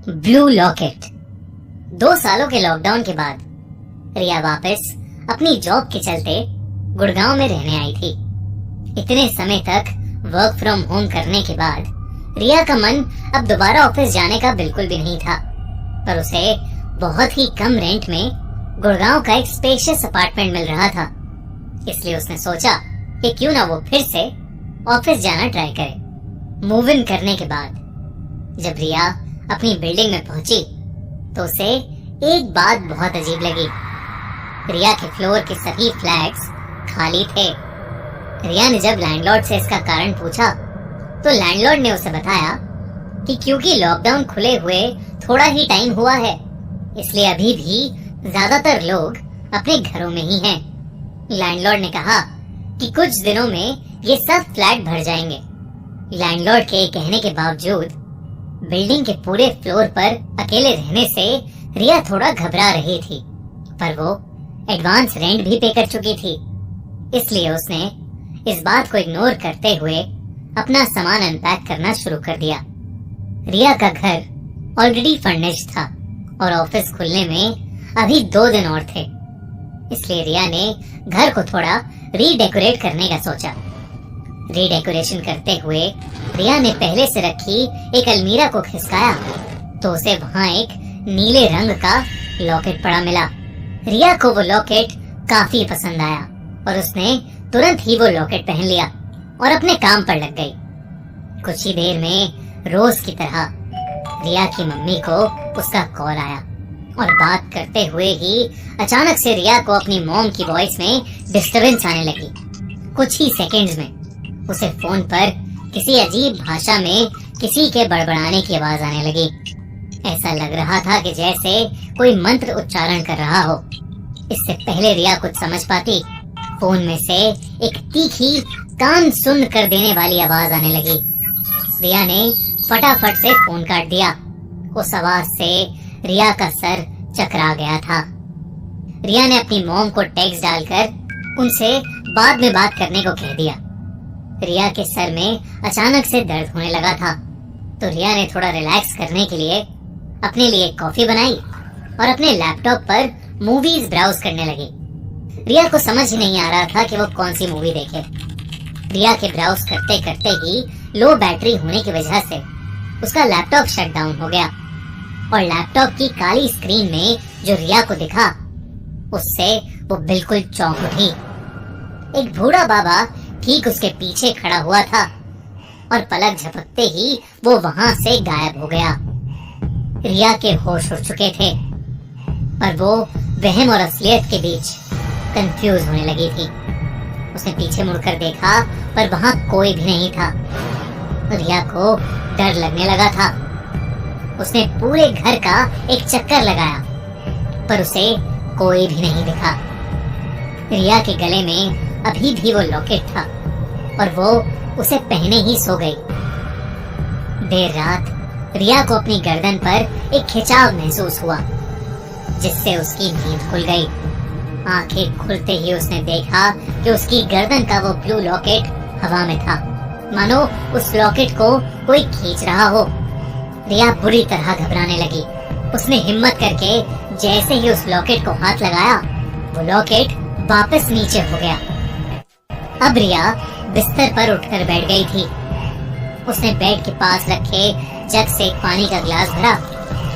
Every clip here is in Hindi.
Blue locket. 2 सालों के लॉकडाउन के बाद रिया वापस अपनी जॉब के चलते गुड़गांव में रहने आई थी। इतने समय तक वर्क फ्रॉम होम करने के बाद रिया का मन अब दोबारा ऑफिस जाने का बिल्कुल भी नहीं था, पर उसे बहुत ही कम रेंट में गुड़गांव का एक स्पेशियस अपार्टमेंट मिल रहा था। इसलिए उसने सोचा कि क्यों ना वो फिर से ऑफिस जाना ट्राई करे। मूव इन करने के बाद जब रिया अपनी बिल्डिंग में पहुंची तो उसे एक बात बहुत अजीब लगी। रिया के फ्लोर के सभी फ्लैट्स खाली थे। रिया ने जब लैंडलॉर्ड से इसका कारण पूछा तो लैंडलॉर्ड ने उसे बताया कि क्योंकि लॉकडाउन खुले हुए थोड़ा ही टाइम हुआ है, इसलिए अभी भी ज्यादातर लोग अपने घरों में ही हैं। लैंडलॉर्ड ने कहा कि कुछ दिनों में ये सब फ्लैट भर जाएंगे। लैंडलॉर्ड के कहने के बावजूद बिल्डिंग के पूरे फ्लोर पर अकेले रहने से रिया थोड़ा घबरा रही थी, पर वो एडवांस रेंट भी पे कर चुकी थी। इसलिए उसने इस बात को इग्नोर करते हुए अपना सामान अनपैक करना शुरू कर दिया। रिया का घर ऑलरेडी फर्निश्ड था और ऑफिस खुलने में अभी 2 दिन और थे, इसलिए रिया ने घर को थोड़ा रीडेकोरेट करने का सोचा। रीडेकोरेशन करते हुए रिया ने पहले से रखी एक अलमीरा को खिसकाया तो उसे वहाँ एक नीले रंग का लॉकेट पड़ा मिला। रिया को वो लॉकेट काफी पसंद आया और उसने तुरंत ही वो लॉकेट पहन लिया और अपने काम पर लग गई। कुछ ही देर में रोज की तरह रिया की मम्मी को उसका कॉल आया और बात करते हुए ही अचानक से रिया को अपनी मॉम की वॉइस में डिस्टरबेंस आने लगी। कुछ ही सेकंड्स में उसे फोन पर किसी अजीब भाषा में किसी के बड़बड़ाने की आवाज आने लगी। ऐसा लग रहा था कि जैसे कोई मंत्र उच्चारण कर रहा हो। इससे पहले रिया कुछ समझ पाती, फोन में से एक तीखी कान सुन कर देने वाली आवाज आने लगी। रिया ने फटाफट से फोन काट दिया। उस आवाज से रिया का सर चकरा गया था। रिया ने अपनी मॉम को टेक्स्ट डालकर उनसे बाद में बात करने को कह दिया। रिया के सर में अचानक से दर्द होने लगा था, तो रिया ने थोड़ा रिलैक्स करने के लिए अपने लिए कॉफी बनाई और अपने लैपटॉप पर मूवीज ब्राउज करने लगी। रिया को समझ ही नहीं आ रहा था कि वो कौन सी मूवी देखे। रिया के ब्राउज करते करते ही लो बैटरी होने की वजह से उसका लैपटॉप शट डाउन हो गया और लैपटॉप की काली स्क्रीन में जो रिया को दिखा उससे वो बिल्कुल चौंक उठी। एक बूढ़ा बाबा ठीक उसके पीछे खड़ा हुआ था और पलक झपकते ही वो वहां से गायब हो गया। रिया के होश उड़ चुके थे और वो वहम और असलियत के बीच कंफ्यूज होने लगी थी। उसने पीछे मुड़कर देखा पर वहां कोई भी नहीं था। रिया को डर लगने लगा था। उसने पूरे घर का एक चक्कर लगाया पर उसे कोई भी नहीं दिखा। रिया के गले में अभी भी वो लॉकेट था और वो उसे पहने ही सो गई। देर रात रिया को अपनी गर्दन पर एक खिंचाव महसूस हुआ जिससे उसकी नींद खुल गई। आंखें खुलते ही उसने देखा कि उसकी गर्दन का वो ब्लू लॉकेट हवा में था, मानो उस लॉकेट को कोई खींच रहा हो। रिया बुरी तरह घबराने लगी। उसने हिम्मत करके जैसे ही उस लॉकेट को हाथ लगाया वो लॉकेट वापस नीचे हो गया। अब रिया बिस्तर पर उठकर बैठ गई थी। उसने बेड के पास रखे जग से एक पानी का गिलास भरा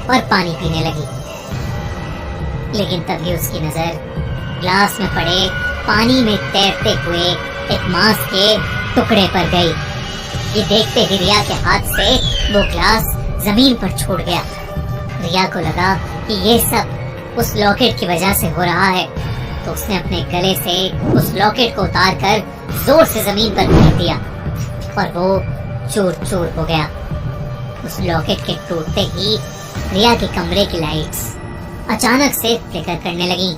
और पानी पीने लगी, लेकिन तभी उसकी नजर ग्लास में पड़े पानी में तैरते हुए एक मांस के टुकड़े पर गई। ये देखते ही रिया के हाथ से वो ग्लास जमीन पर छूट गया। रिया को लगा कि ये सब उस लॉकेट की वजह से हो रहा है, तो उसने अपने गले से उस लॉकेट को उतारकर जोर से जमीन पर फेंक दिया और वो चूर चूर हो गया। उस लॉकेट के टूटते ही रिया के कमरे की लाइट्स अचानक से फ्लिकर करने लगी।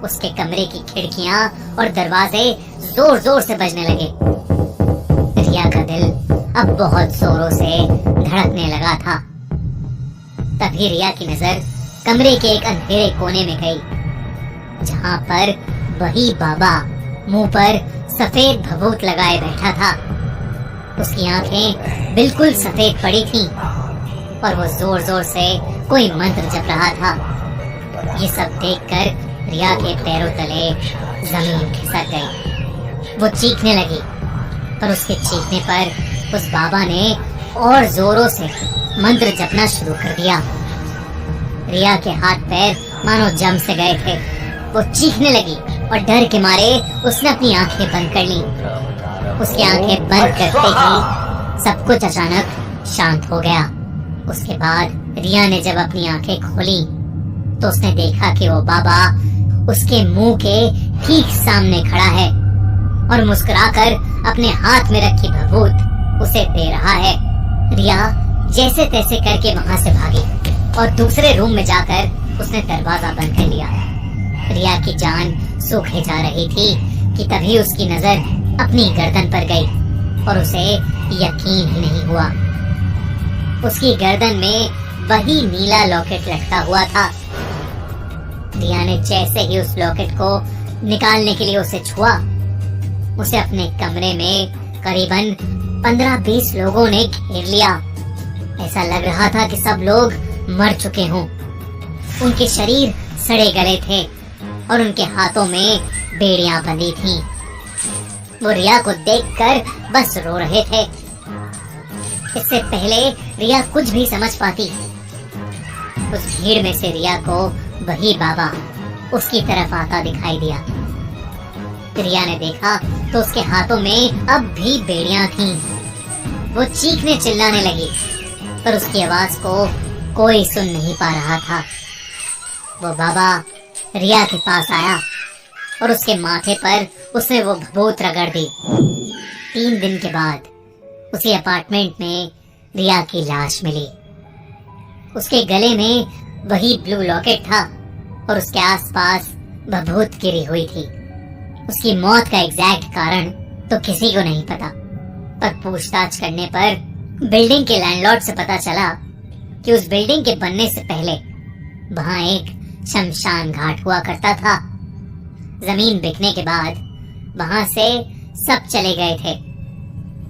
उसके कमरे की खिड़कियां और दरवाजे जोर जोर से बजने लगे। रिया का दिल अब बहुत जोरों से धड़कने लगा था। तभी रिया की नजर कमरे के एक अंधेरे कोने में गई, जहां पर वही बाबा मुंह पर सफेद भभूत लगाए बैठा था। उसकी आंखें बिल्कुल सफेद पड़ी थीं। और वो जोर जोर से कोई मंत्र जप रहा था। ये सब देखकर रिया के पैरों तले जमीन खिसक गई। वो चीखने लगी, पर उसके चीखने पर उस बाबा ने और जोरों से मंत्र जपना शुरू कर दिया। रिया के हाथ पैर मानो जम से गए थे। वो चीखने लगी और डर के मारे उसने अपनी आंखें बंद कर ली। उसकी आंखें बंद करते ही सब कुछ अचानक शांत हो गया। उसके बाद रिया ने जब अपनी आंखें खोली तो उसने देखा कि वो बाबा उसके मुंह के ठीक सामने खड़ा है और मुस्कुराकर अपने हाथ में रखी भभूत उसे दे रहा है। रिया जैसे तैसे करके वहां से भागी और दूसरे रूम में जाकर उसने दरवाजा बंद कर लिया। रिया की जान सूखे जा रही थी कि तभी उसकी नजर अपनी गर्दन पर गई और उसे यकीन ही नहीं हुआ। उसकी गर्दन में वही नीला लॉकेट लटका हुआ था। रिया ने जैसे ही उस लॉकेट को निकालने के लिए उसे छुआ, उसे अपने कमरे में करीबन 15-20 लोगों ने घेर लिया। ऐसा लग रहा था कि सब लोग मर चुके हों। उनके शरीर सड़े गले थे और उनके हाथों में बेड़ियां बंधी थीं। वो रिया को देखकर बस रो रहे थे। इससे पहले रिया कुछ भी समझ पाती, उस भीड़ में से रिया को वही बाबा उसकी तरफ आता दिखाई दिया। रिया ने देखा तो उसके हाथों में अब भी बेड़ियां थीं। वो चीखने चिल्लाने लगी, पर उसकी आवाज को कोई सुन नहीं पा रहा था। वो बाबा रिया के पास आया और उसके माथे पर उसने वो भभूत रगड़ दी। 3 दिन के बाद उसी अपार्टमेंट में रिया की लाश मिली। उसके गले में वही ब्लू लॉकेट था और उसके आसपास भभूत गिरी हुई थी। उसकी मौत का एग्जैक्ट कारण तो किसी को नहीं पता, पर पूछताछ करने पर बिल्डिंग के लैंडलॉर्ड से पता चला कि उस बिल्डिंग के बनने से पहले वहां एक शमशान घाट हुआ करता था। जमीन बिकने के बाद वहां से सब चले गए थे,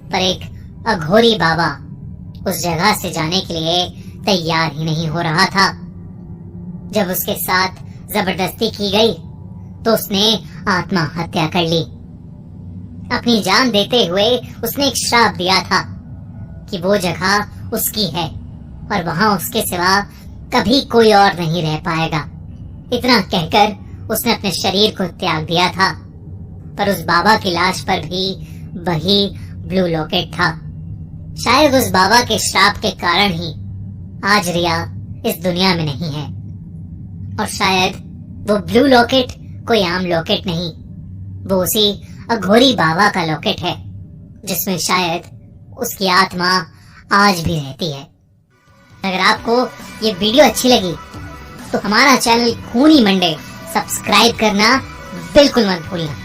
पर एक अघोरी बाबा उस जगह से जाने के लिए तैयार ही नहीं हो रहा था। जब उसके साथ जबरदस्ती की गई तो उसने आत्महत्या कर ली। अपनी जान देते हुए उसने एक श्राप दिया था कि वो जगह उसकी है और वहां उसके सिवा कभी कोई और नहीं रह पाएगा। इतना कहकर उसने अपने शरीर को त्याग दिया था, पर उस बाबा की लाश पर भी वही ब्लू लॉकेट था। शायद उस बाबा के श्राप के कारण ही आज रिया इस दुनिया में नहीं है, और शायद वो ब्लू लॉकेट कोई आम लॉकेट नहीं, वो उसी अघोरी बाबा का लॉकेट है जिसमें शायद उसकी आत्मा आज भी रहती है। अगर आपको ये वीडियो अच्छी लगी तो हमारा चैनल खूनी मंडे सब्सक्राइब करना बिल्कुल मत भूलना।